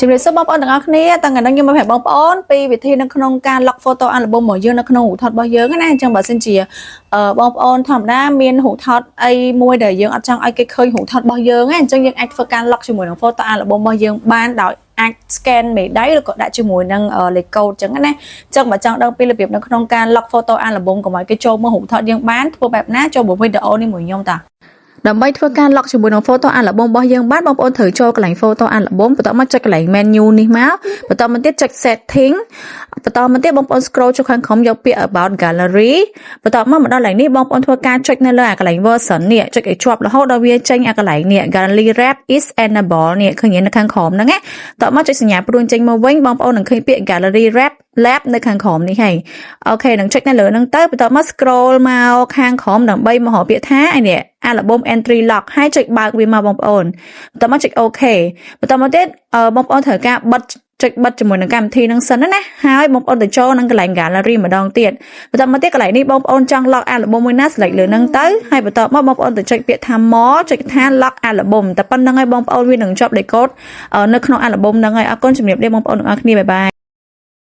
ជំរាបសួរបងប្អូនទាំងអស់គ្នាតាំងថ្ងៃនេះខ្ញុំមកប្រាប់បងប្អូនពីវិធីនៅក្នុងការ lock photo album របស់យើងនៅក្នុងរូបថតរបស់យើងណាអញ្ចឹងបើសិនជាបងប្អូនធម្មតាមានរូបថតអីមួយដែលយើងអត់ចង់ឲ្យគេឃើញរូបថតរបស់យើងណាអញ្ចឹងយើងអាចធ្វើការ lock ជាមួយនឹង photo album របស់យើងបានដោយអាច scan មេដៃឬក៏ដាក់ជាមួយនឹងលេខកូដអញ្ចឹងណាអញ្ចឹងបើចង់ដឹងពីរបៀបនៅក្នុងការ lock photo album កុំឲ្យគេចូលមើលរូបថតយើងបានធ្វើបែបណាចូលមើលវីដេអូនេះមួយខ្ញុំតាដើម្បីធ្វើការ lock ជាមួយនឹង photo album របស់យើងបានបងប្អូនត្រូវចូលកន្លែង photo album បន្ទាប់មកចុចកន្លែង menu នេះមកបន្ទាប់មកទៀតចុច setting បន្តមកទៀតបងប្អូន scroll ចុចខាងក្រោមយកពាក្យ about gallery បន្ទាប់មកមកដល់កន្លែងនេះបងប្អូនធ្វើការចុចនៅលើកន្លែង version នេះចុចឲ្យជាប់រហូតដល់វាចេញកន្លែងនេះ gallery wrap is enable នេះឃើញនៅខាងក្រោមហ្នឹងណាបន្ទាប់មកចុចសញ្ញាព្រួញចេញមកវិញបងប្អូននឹងឃើញពាក្យ gallery wrap lab នៅខាងក្រោមនេះហើយអូខេនឹងចុចនៅលើហ្នឹងទៅបន្ទាប់មក scroll មកខាងក្រោមដើម្បីមករកពាក្យថានេះ album entry lock ហើយចុចបើកវាមកបងប្អូនបន្ទាប់មកចុច OK បន្ទាប់មកទៀតបងប្អូនត្រូវការបិទចុចបិទជាមួយនឹងកម្មវិធីនឹងសិនណាហើយបងប្អូនទៅចូលនឹងកន្លែង gallery ម្ដងទៀតបន្ទាប់មកទៀតកន្លែងនេះបងប្អូនចង់ lock album មួយណា select លើនឹងទៅហើយបន្ទាប់មកបងប្អូនទៅចុចពាក្យថា more ចុចថា lock album តែប៉ុណ្្នឹងហើយបងប្អូនវានឹងជាប់ decode នៅក្នុង album ហ្នឹងហើយអរគុណជំរាបលាបងប្អូនទាំងអស់គ្នាបាយបាយ